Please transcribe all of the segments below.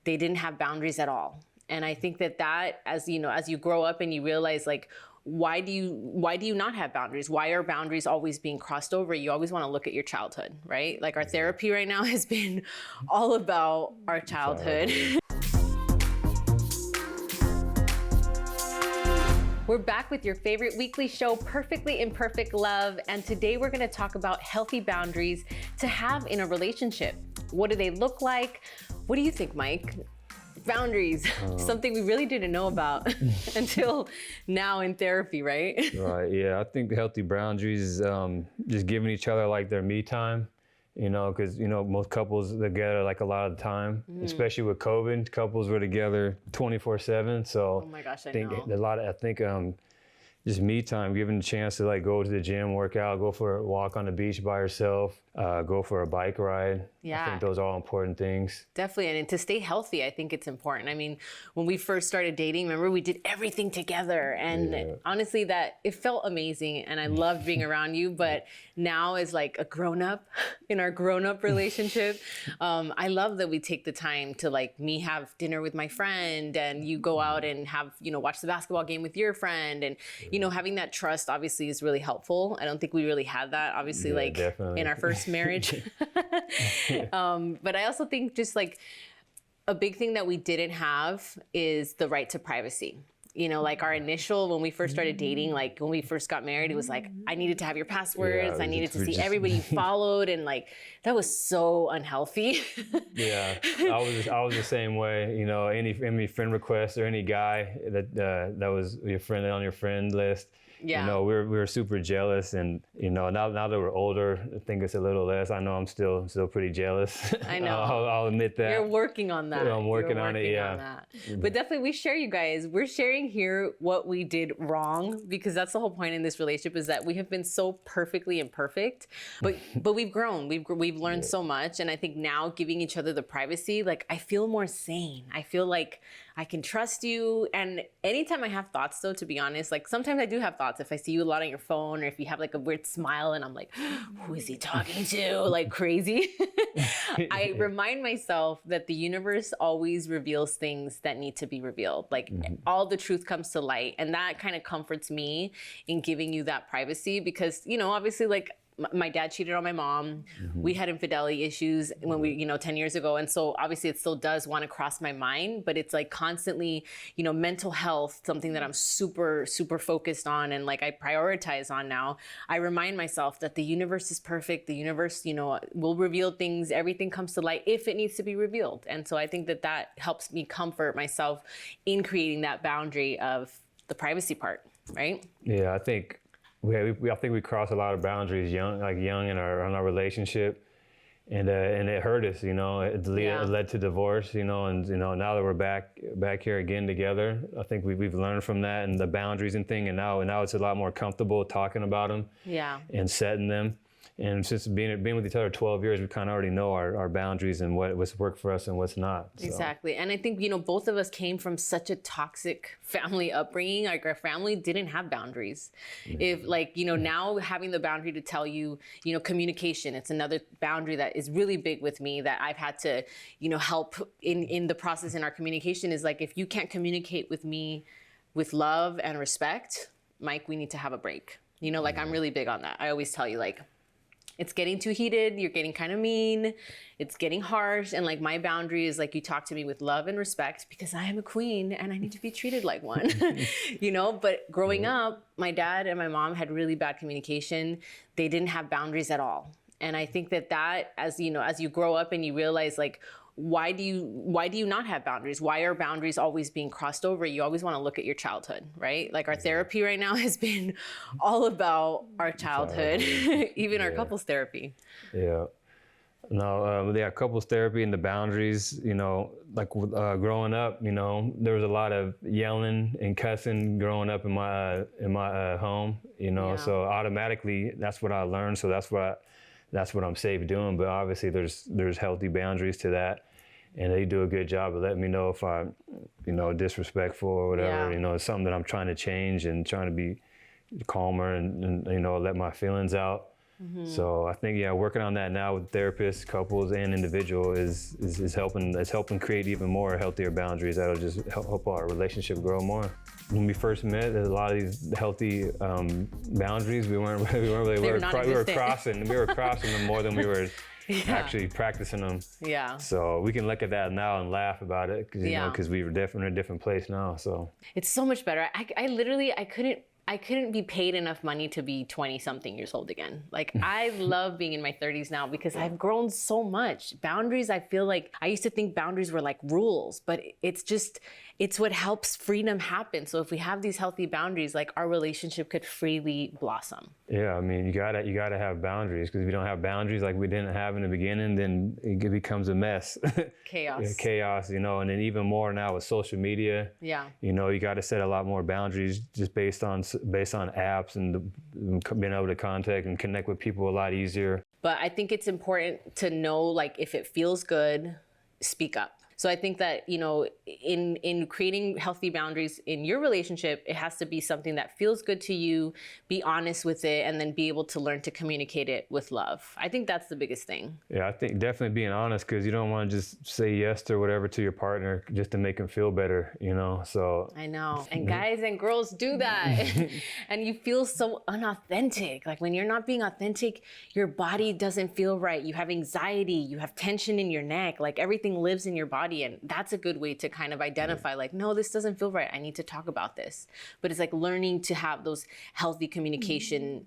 they didn't have boundaries at all. And I think that as you grow up and you realize, like, why do you not have boundaries? Why are boundaries always being crossed over? You always want to look at your childhood, right? Like, our therapy right now has been all about our childhood. We're back with your favorite weekly show, Perfectly Imperfect Love. And today we're going to talk about healthy boundaries to have in a relationship. What do they look like? What do you think, Mike? Boundaries, something we really didn't know about until now in therapy, right? Right, yeah. I think healthy boundaries is just giving each other like their me time, because, most couples together like a lot of the time, especially with COVID, couples were together 24/7. So oh my gosh, I think know. Just me time, giving a chance to like go to the gym, work out, go for a walk on the beach by yourself, go for a bike ride. Yeah. I think those are all important things. Definitely. And to stay healthy, I think it's important. I mean, when we first started dating, remember, we did everything together. And honestly, it felt amazing. And I loved being around you. But now, as like a grown-up in our grown-up relationship, I love that we take the time to, like, me have dinner with my friend and you go out and have, watch the basketball game with your friend. And, having that trust obviously is really helpful. I don't think we really had that, obviously, definitely. in our first marriage. But I also think just like a big thing that we didn't have is the right to privacy. Like our initial, when we first started dating, like when we first got married, it was like, I needed to have your passwords. I needed to see everybody you followed. And like, that was so unhealthy. Yeah, I was the same way. Any friend request or any guy that was your friend on your friend list. Yeah. We were super jealous, and now that we're older, I think it's a little less. I know I'm still pretty jealous. I know. I'll admit that. You're working on that. I'm working on it. Yeah. But definitely, we share, you guys. We're sharing here what we did wrong, because that's the whole point in this relationship, is that we have been so perfectly imperfect, but we've grown. We've learned so much, and I think now giving each other the privacy, like, I feel more sane. I feel like I can trust you. And anytime I have thoughts, though, to be honest, like sometimes I do have thoughts. If I see you a lot on your phone, or if you have like a weird smile and I'm like, who is he talking to? Like crazy. I remind myself that the universe always reveals things that need to be revealed. Like all the truth comes to light. And that kind of comforts me in giving you that privacy, because, obviously, like, my dad cheated on my mom. We had infidelity issues when we, 10 years ago. And so obviously it still does want to cross my mind, but it's like constantly, mental health, something that I'm super, super focused on. And like I prioritize on now. I remind myself that the universe is perfect. The universe, will reveal things. Everything comes to light if it needs to be revealed. And so I think that helps me comfort myself in creating that boundary of the privacy part, right? Yeah, I think we crossed a lot of boundaries young in our relationship, and it hurt us. It led to divorce. And now that we're back here again together, I think we've learned from that and the boundaries and thing, and now it's a lot more comfortable talking about them. Yeah. And setting them. And since being with each other 12 years, we kind of already know our boundaries and what's worked for us and what's not. So. Exactly. And I think, both of us came from such a toxic family upbringing. Like our family didn't have boundaries. If now having the boundary to tell you, communication, it's another boundary that is really big with me that I've had to, help in the process in our communication, is like, if you can't communicate with me with love and respect, Mike, we need to have a break. I'm really big on that. I always tell you, like, it's getting too heated. You're getting kind of mean. It's getting harsh. And like my boundary is like, you talk to me with love and respect, because I am a queen and I need to be treated like one, but growing up, my dad and my mom had really bad communication. They didn't have boundaries at all. And I think that as you grow up and you realize, like, why do you not have boundaries? Why are boundaries always being crossed over? You always want to look at your childhood, right? Like our therapy right now has been all about our childhood, even our couples therapy. Yeah. No, couples therapy and the boundaries, growing up, there was a lot of yelling and cussing growing up in my home, so automatically that's what I learned. So that's what I'm safe doing. But obviously there's healthy boundaries to that. And they do a good job of letting me know if I'm, disrespectful or whatever, it's something that I'm trying to change and trying to be calmer and let my feelings out. So I think, working on that now with therapists, couples, and individual is helping create even more healthier boundaries that'll just help our relationship grow more. When we first met, there's a lot of these healthy boundaries we were crossing them more than we were actually practicing them. Yeah. So we can look at that now and laugh about it, because we were definitely in a different place now. So it's so much better. I couldn't be paid enough money to be 20 something years old again. Like, I love being in my 30s now because I've grown so much. Boundaries, I feel like I used to think boundaries were like rules, but it's what helps freedom happen. So if we have these healthy boundaries, like, our relationship could freely blossom. Yeah, I mean, you gotta have boundaries, because if you don't have boundaries like we didn't have in the beginning, then it becomes a mess. Chaos. Yeah, chaos, and then even more now with social media. Yeah. You got to set a lot more boundaries just based on apps and being able to contact and connect with people a lot easier. But I think it's important to know, like, if it feels good, speak up. So I think that, in creating healthy boundaries in your relationship, it has to be something that feels good to you, be honest with it, and then be able to learn to communicate it with love. I think that's the biggest thing. Yeah, I think definitely being honest, because you don't want to just say yes to whatever to your partner just to make them feel better, so. I know. And guys and girls do that. And you feel so unauthentic. Like, when you're not being authentic, your body doesn't feel right. You have anxiety, you have tension in your neck, like, everything lives in your body. And that's a good way to kind of identify, like, no, this doesn't feel right. I need to talk about this. But it's like learning to have those healthy communication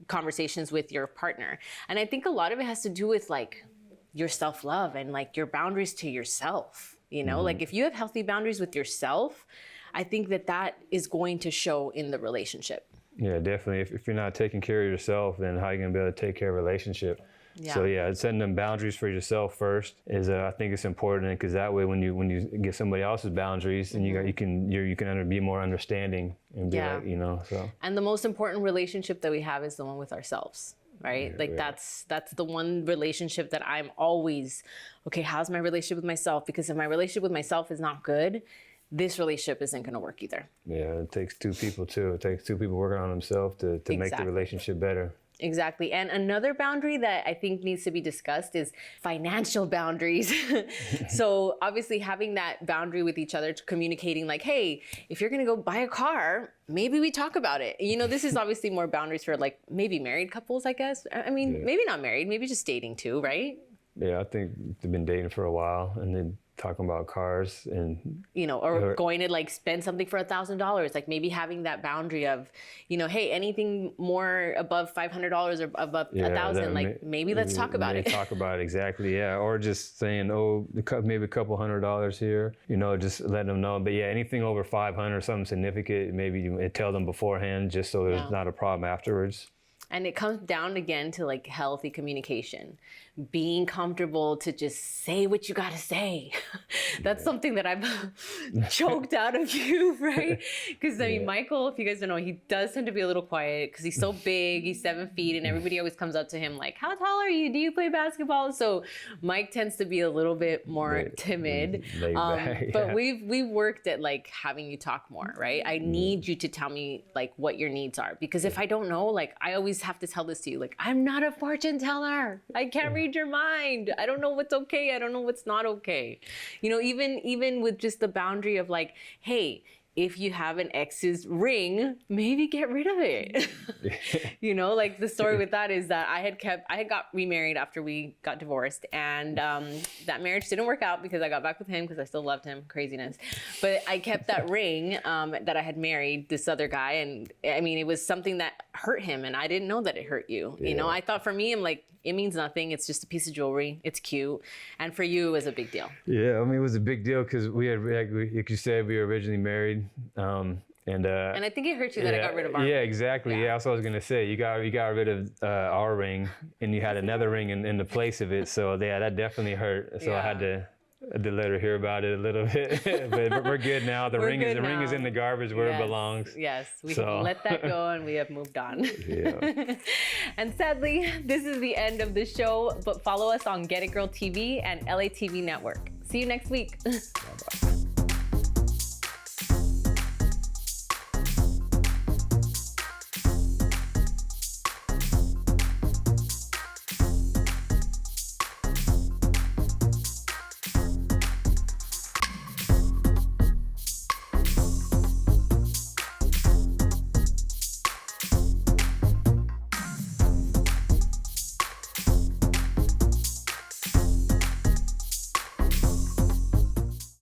conversations with your partner. And I think a lot of it has to do with, like, your self-love and, like, your boundaries to yourself. Like, if you have healthy boundaries with yourself, I think that is going to show in the relationship. Yeah, definitely. If you're not taking care of yourself, then how are you going to be able to take care of a relationship? Yeah. So setting them boundaries for yourself first is, I think it's important, because that way when you get somebody else's boundaries, then you can be more understanding and be like, so. And the most important relationship that we have is the one with ourselves, right? That's the one relationship that I'm always, okay, how's my relationship with myself? Because if my relationship with myself is not good, this relationship isn't going to work either. Yeah, it takes two people too. It takes two people working on themselves to make the relationship better. Exactly. And another boundary that I think needs to be discussed is financial boundaries. So obviously having that boundary with each other, communicating like, hey, if you're going to go buy a car, maybe we talk about it. This is obviously more boundaries for, like, maybe married couples, I guess. I mean, maybe not married, maybe just dating too, right? Yeah, I think they've been dating for a while and then talking about cars and or going to, like, spend something for $1,000, like, maybe having that boundary of, hey, anything more above $500 or above $1,000, like, maybe let's talk about it. Talk about it, exactly, yeah. Or just saying, maybe a couple $100 here, just letting them know. But anything over 500, something significant, maybe you tell them beforehand, just so there's not a problem afterwards. And it comes down again to, like, healthy communication, being comfortable to just say what you got to say. That's something that I've choked out of you, right? Because, I mean, Michael, if you guys don't know, he does tend to be a little quiet because he's so big, he's 7 feet, and everybody always comes up to him like, how tall are you? Do you play basketball? So Mike tends to be a little bit more timid. But we've worked at, like, having you talk more, right? I need you to tell me, like, what your needs are. Because if I don't know, like, I always have to tell this to you, like, I'm not a fortune teller. I can't read your mind. I don't know what's okay. I don't know what's not okay. Even with just the boundary of, like, hey, if you have an ex's ring, maybe get rid of it. Like, the story with that is that I had got remarried after we got divorced, and that marriage didn't work out because I got back with him because I still loved him, craziness. But I kept that ring that I had married this other guy, and I mean, it was something that hurt him, and I didn't know that it hurt you. I thought for me, I'm like, it means nothing. It's just a piece of jewelry. It's cute. And for you, it was a big deal. Yeah, I mean, it was a big deal because we had, like you said, we were originally married. And I think it hurt you that I got rid of our ring. Yeah, exactly. Yeah, that's what I was gonna say. You got rid of our ring, and you had another ring in the place of it. So that definitely hurt. So I had to let her hear about it a little bit. But we're good now. The ring is in the garbage where it belongs. Yes, we can let that go, and we have moved on. Yeah. And sadly, this is the end of the show. But follow us on Get It Girl TV and LATV Network. See you next week. Bye-bye.